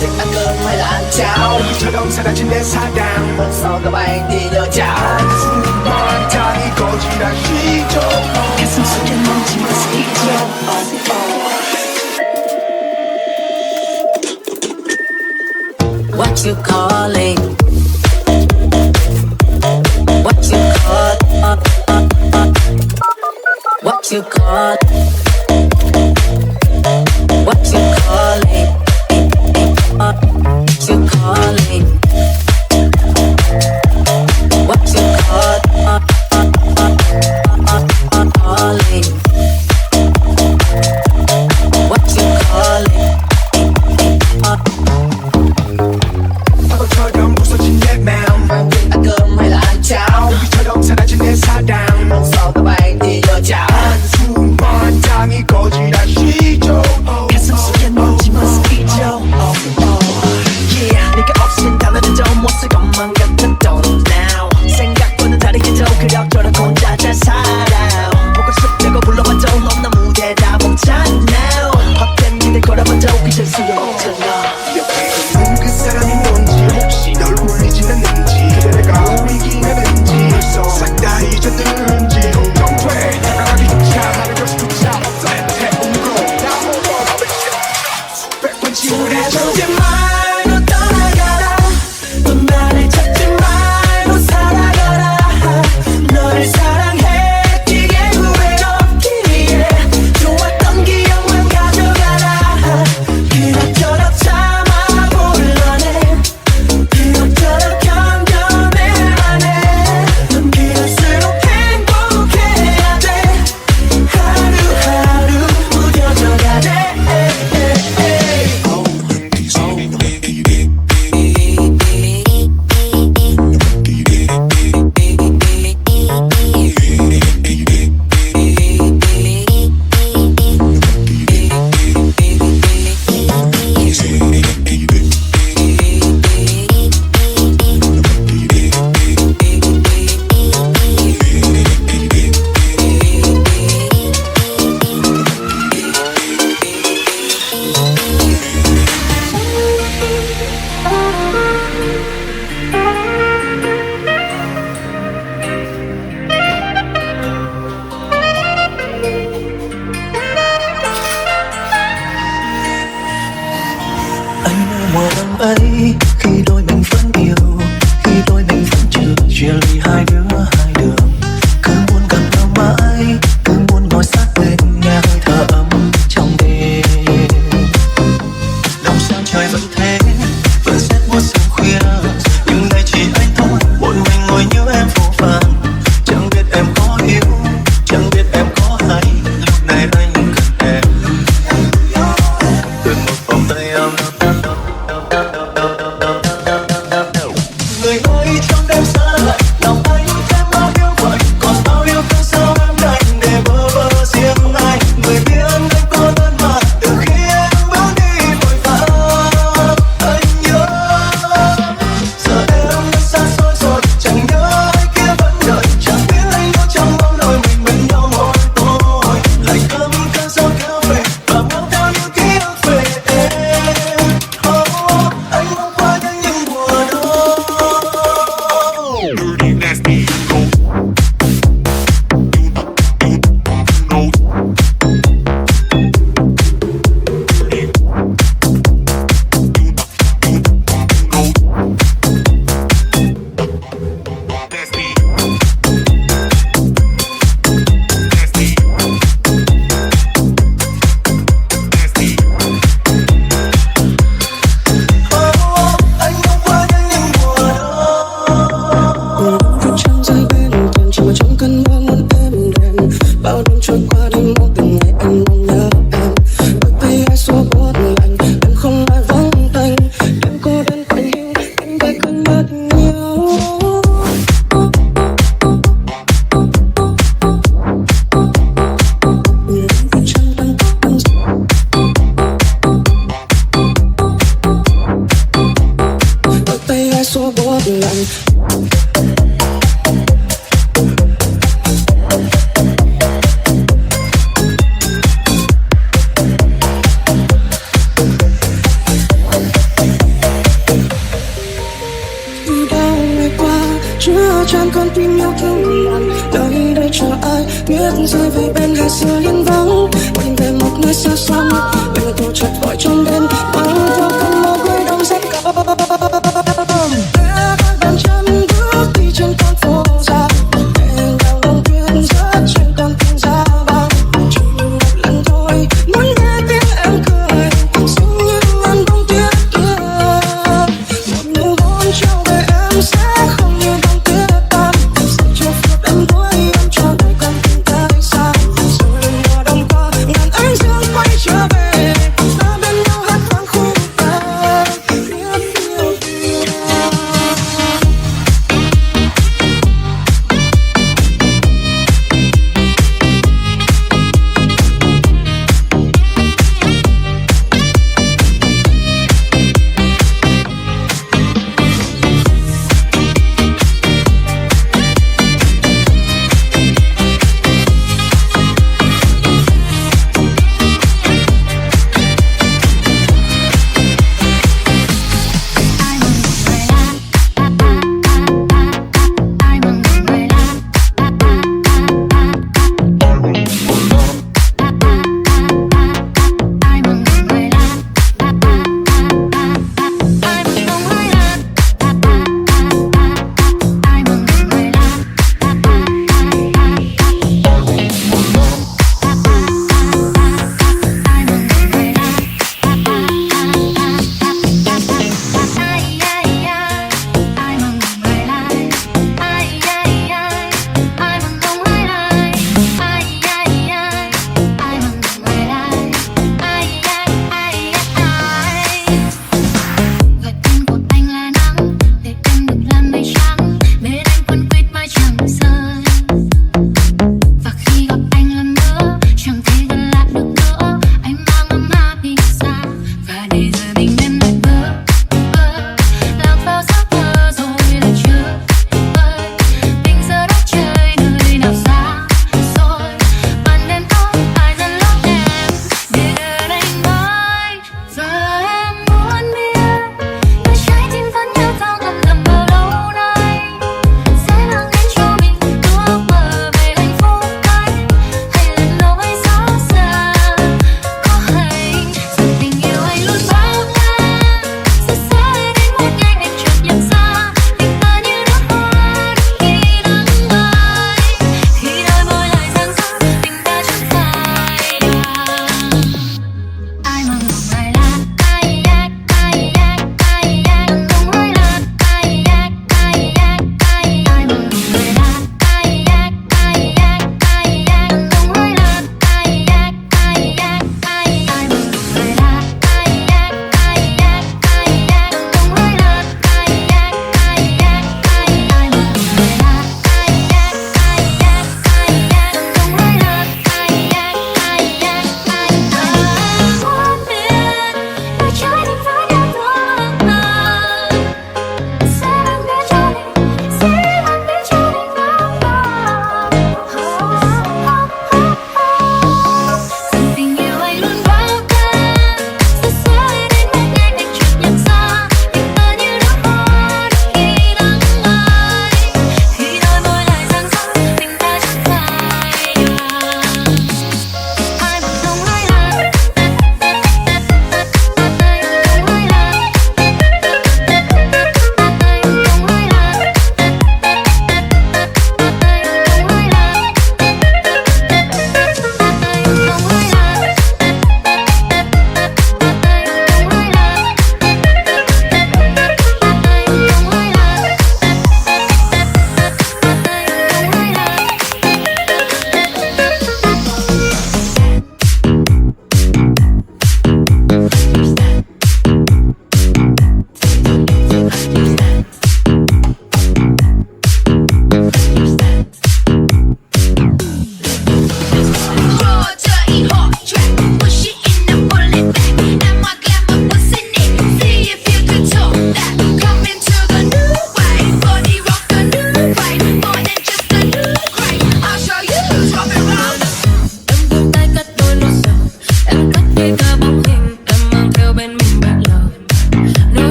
Thích ăn cơm hay là ăn cháo, 처럼 사라진 내 사랑 vẫn sau các bạn thì nhớ cháo. 수많은 땅이 거지라 쉬죠 가슴 속에 멈춘 모습이죠. What you calling? What you call? What you call? What you calling? What you calling? What you calling? What you calling? 파도처럼 부서진 내 마음 thích ăn cơm hay là ăn cháo, 우리처럼 사라진 내 사랑 vẫn sau các bạn thì nhớ cháo. 수많은 땅이 거지라 쉬죠 가슴 속에 멈춘 모습이죠. Yeah, 네가 없인 달라진 못 쓸 것만 같았던 now. 생각과는 다르게 더 그럭저럭 혼자 잘 살아. 보고 싶다고 불러봐도 넌 나 무대에 다 멈췄나. 헛된 일을 걸어봐도 이젠 소용없잖아. 옆에 있는 그 사람이 뭔지 혹시 널 울리진 않는지 그래 내가 울리긴 하는지 벌써 싹 다 잊었는지 걱정돼 나가기조차 하는 것조차 없어 해운으로 나 홀로 수백 번 지우려줘 말고 떠나가라. 또 나를 찾지 말고 살아가라. 널 사랑했기에 후회 없기에 좋았던 기억만 가져가라. 그럭저럭 참아볼라네. 그럭저럭 견뎌낼만해. 넌 그럴수록 행복해야 돼. 하루하루 무뎌져가 돼. Anh nhớ mùa năm ấy khi đôi mình vẫn yêu, khi đôi mình vẫn chưa chia ly hai đường. Cứ muốn gặp nhau mãi, cứ muốn ngồi sát bên nghe hơi thở ấm trong đêm. Đâu sao trời vẫn thế, vẫn rét buốt sương khuya, nhưng đây chỉ anh thôi, một mình ngồi như em vô vàn. Chẳng biết em có yêu, chẳng biết em có hay, lúc này anh cần em. Từ một vòng tay ấm người ơi trong đêm xa lạnh lòng anh lặng. Chưa chan con tim yêu thương lặng, đợi đây chờ ai biết rơi về bên hai xưa yên vắng, quay về một nơi xa xăm, bên tôi chợt gọi trong